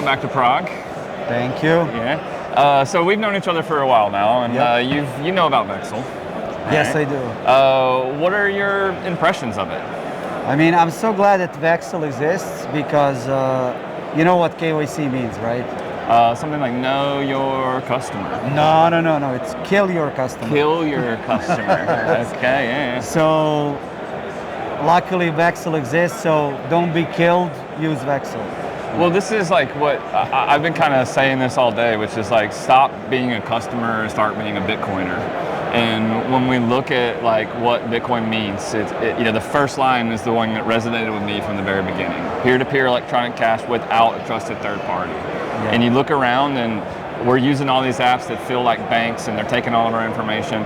back to Prague. Thank you. Yeah. So we've known each other for a while now, and you know about Vexl. Yes, I do. What are your impressions of it? I mean, I'm so glad that Vexl exists because you know what KYC means, right? Something like know your customer. No. It's kill your customer. Kill your customer. Okay, yeah. So luckily Vexl exists, so don't be killed, use Vexl. Well, this is like what I've been kind of saying this all day, which is like stop being a customer, start being a Bitcoiner. And when we look at like what Bitcoin means, the first line is the one that resonated with me from the very beginning. Peer-to-peer electronic cash without a trusted third party. Yeah. And you look around and we're using all these apps that feel like banks and they're taking all of our information.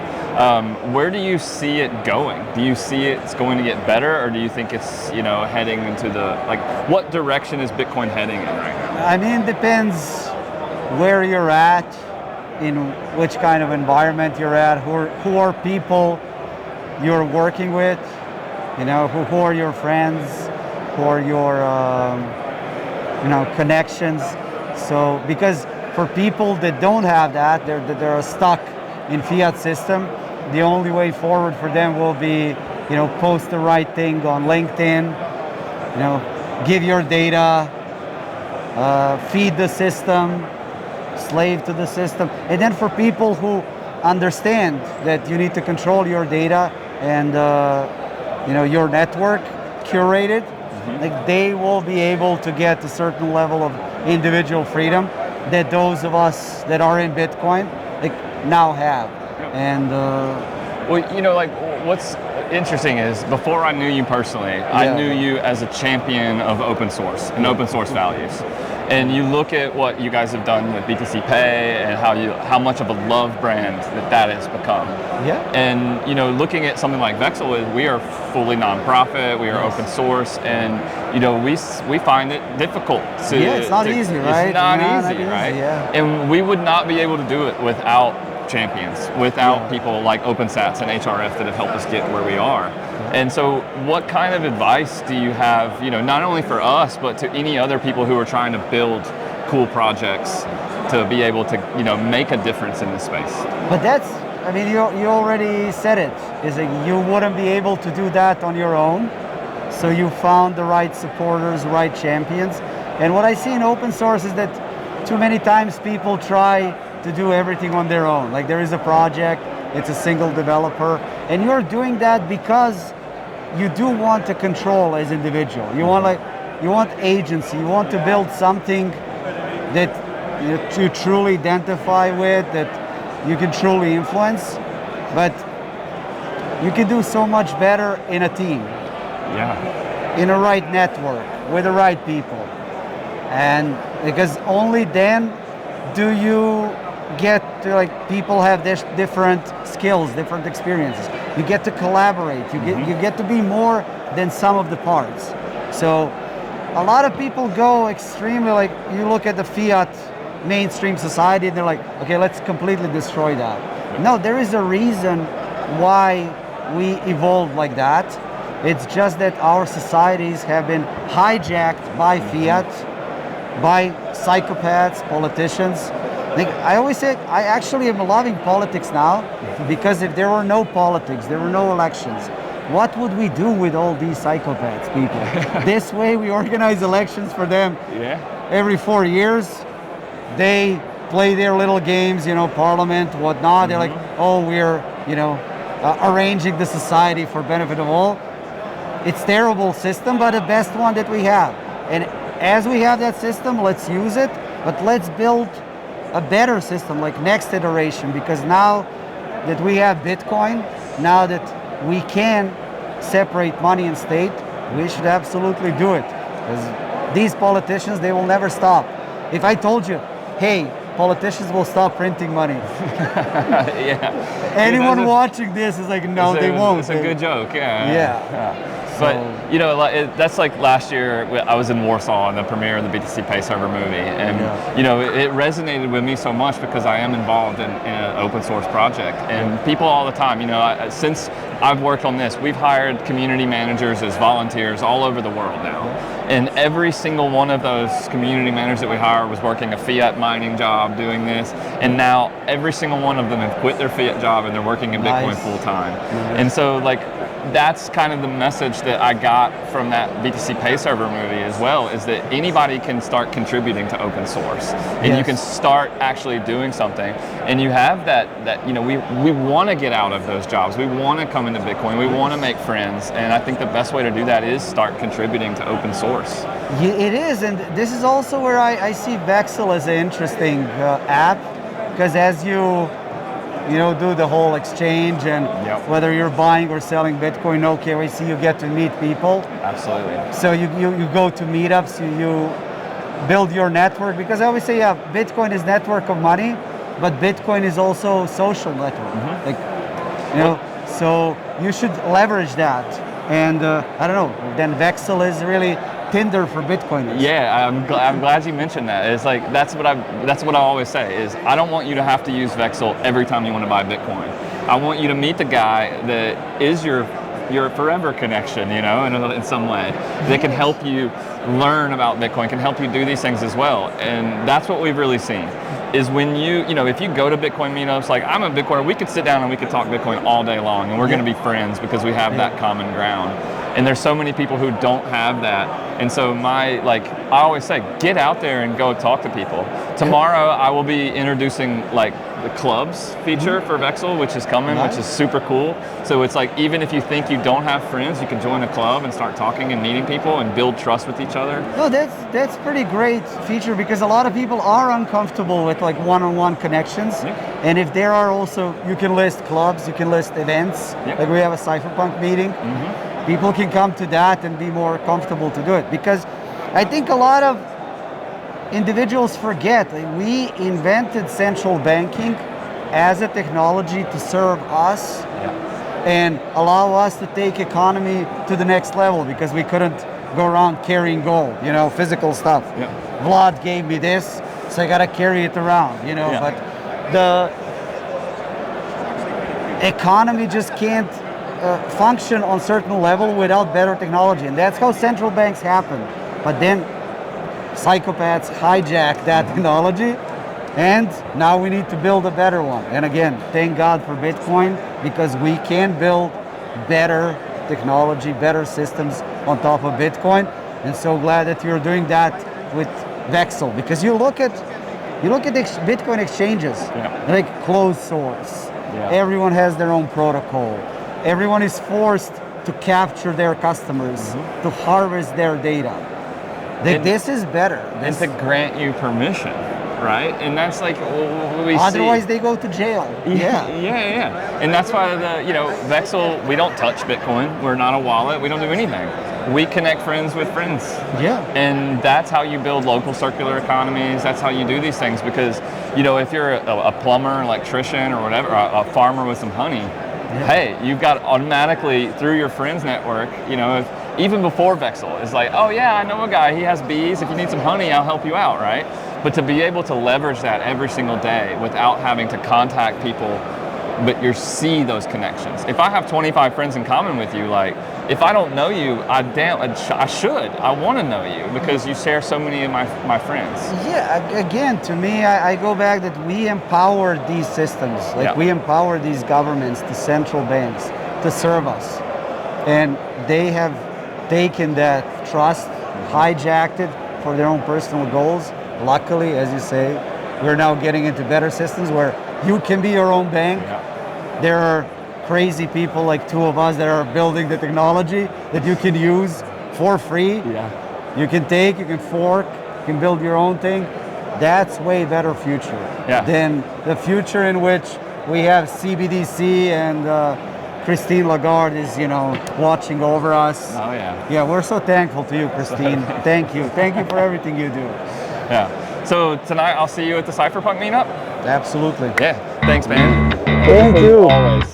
Where do you see it going? Do you see it's going to get better, or do you think it's heading into what direction is Bitcoin heading in right now? I mean, it depends where you're at, in which kind of environment you're at, who are people you're working with, who are your friends, who are your connections. So because for people that don't have that, they're stuck in fiat system, the only way forward for them will be post the right thing on LinkedIn, give your data, feed the system, slave to the system. And then for people who understand that you need to control your data and your network curated, like they will be able to get a certain level of individual freedom that those of us that are in Bitcoin now have. And what's interesting is before I knew you personally, I knew you as a champion of open source and open source values. And you look at what you guys have done with BTC Pay and how much of a love brand that has become. Yeah. And looking at something like Vexl, we are fully nonprofit, we are open source, and we find it difficult to. Yeah, it's not easy, right? It's not easy, right? Yeah. And we would not be able to do it without champions, without people like OpenSats and HRF that have helped us get where we are. And so what kind of advice do you have, not only for us, but to any other people who are trying to build cool projects to be able to, make a difference in this space? But you already said it, is that you wouldn't be able to do that on your own. So you found the right supporters, right champions. And what I see in open source is that too many times people try to do everything on their own. Like there is a project, it's a single developer, and you're doing that because you do want to control as individual. You want agency. You want to build something that you truly identify with, that you can truly influence. But you can do so much better in a team. Yeah. In a right network with the right people, and because only then do you get to people have different skills, different experiences. You get to collaborate. You get to be more than sum of the parts. So a lot of people go extremely you look at the fiat mainstream society and they're like, okay, let's completely destroy that. No, there is a reason why we evolved like that. It's just that our societies have been hijacked by fiat, by psychopaths, politicians. I always say, I actually am loving politics now, because if there were no politics, there were no elections, what would we do with all these psychopaths, people? This way we organize elections for them every 4 years. They play their little games, parliament, whatnot. They're like, oh, we're, arranging the society for benefit of all. It's terrible system, but the best one that we have. And as we have that system, let's use it, but let's build a better system, like next iteration, because now that we have Bitcoin, now that we can separate money and state, we should absolutely do it. Because these politicians, they will never stop. If I told you, hey, politicians will stop printing money. Anyone watching this is like, no, they won't. It's a good joke, Yeah. But that's like last year I was in Warsaw on the premiere of the BTC Pay server movie, and it resonated with me so much because I am involved in an open source project, and people all the time, since I've worked on this, we've hired community managers as volunteers all over the world now. And every single one of those community managers that we hire was working a fiat mining job doing this. And now every single one of them have quit their fiat job and they're working in Bitcoin full time. And so like, that's kind of the message that I got from that BTC Pay Server movie as well, is that anybody can start contributing to open source. And you can start actually doing something. And you have that you know, we want to get out of those jobs. We want to come into Bitcoin. We want to make friends. And I think the best way to do that is start contributing to open source. Yeah, it is. And this is also where I see Vexl as an interesting app, because as you do the whole exchange and whether you're buying or selling Bitcoin, no KYC, you get to meet people. Absolutely. So you go to meetups, you build your network, because I always say, Bitcoin is network of money, but Bitcoin is also social network. Like, so you should leverage that. And I don't know, then Vexl is really Tinder for Bitcoiners. Yeah, I'm glad you mentioned that. It's like that's what I always say is I don't want you to have to use Vexl every time you want to buy Bitcoin. I want you to meet the guy that is your forever connection, in some way, that can help you learn about Bitcoin, can help you do these things as well. And that's what we've really seen is when if you go to Bitcoin meetups, like I'm a Bitcoiner, we could sit down and we could talk Bitcoin all day long and we're going to be friends because we have that common ground. And there's so many people who don't have that. And so I always say, get out there and go talk to people. Tomorrow I will be introducing the clubs feature for Vexl, which is coming, which is super cool. So it's like, even if you think you don't have friends, you can join a club and start talking and meeting people and build trust with each other. No, that's pretty great feature, because a lot of people are uncomfortable with one-on-one connections. And if there are also, you can list clubs, you can list events, like we have a Cypherpunk meeting. People can come to that and be more comfortable to do it, because I think a lot of individuals forget we invented central banking as a technology to serve us and allow us to take economy to the next level, because we couldn't go around carrying gold, physical stuff. Vlad gave me this, so I gotta carry it around, but the economy just can't function on certain level without better technology, and that's how central banks happen. But then psychopaths hijack that technology, and now we need to build a better one. And again, thank God for Bitcoin, because we can build better technology, better systems on top of Bitcoin. And so glad that you're doing that with Vexl, because you look at Bitcoin exchanges, like closed source. Everyone has their own protocol. Everyone is forced to capture their customers, to harvest their data. This is better. And to grant you permission, right? And that's like we otherwise they go to jail. And that's why Vexl, we don't touch Bitcoin. We're not a wallet. We don't do anything. We connect friends with friends. And that's how you build local circular economies. That's how you do these things, because if you're a plumber, electrician, or whatever, a farmer with some honey, hey, you've got automatically through your friends network, even before Vexl, it's like, oh yeah, I know a guy, he has bees, if you need some honey, I'll help you out, right? But to be able to leverage that every single day without having to contact people, but you see those connections. If I have 25 friends in common with you, if I don't know you, I should. I want to know you, because you share so many of my friends. Again, to me, I go back that we empower these systems. We empower these governments, the central banks, to serve us. And they have taken that trust, hijacked it for their own personal goals. Luckily, as you say, we're now getting into better systems where you can be your own bank. There are crazy people like two of us that are building the technology that you can use for free. You can take, you can fork, you can build your own thing. That's way better future than the future in which we have CBDC and Christine Lagarde is, watching over us. We're so thankful to you, Christine. Thank you for everything you do. So tonight I'll see you at the Cypherpunk meetup. Absolutely. Thanks, man. Thank you. Always.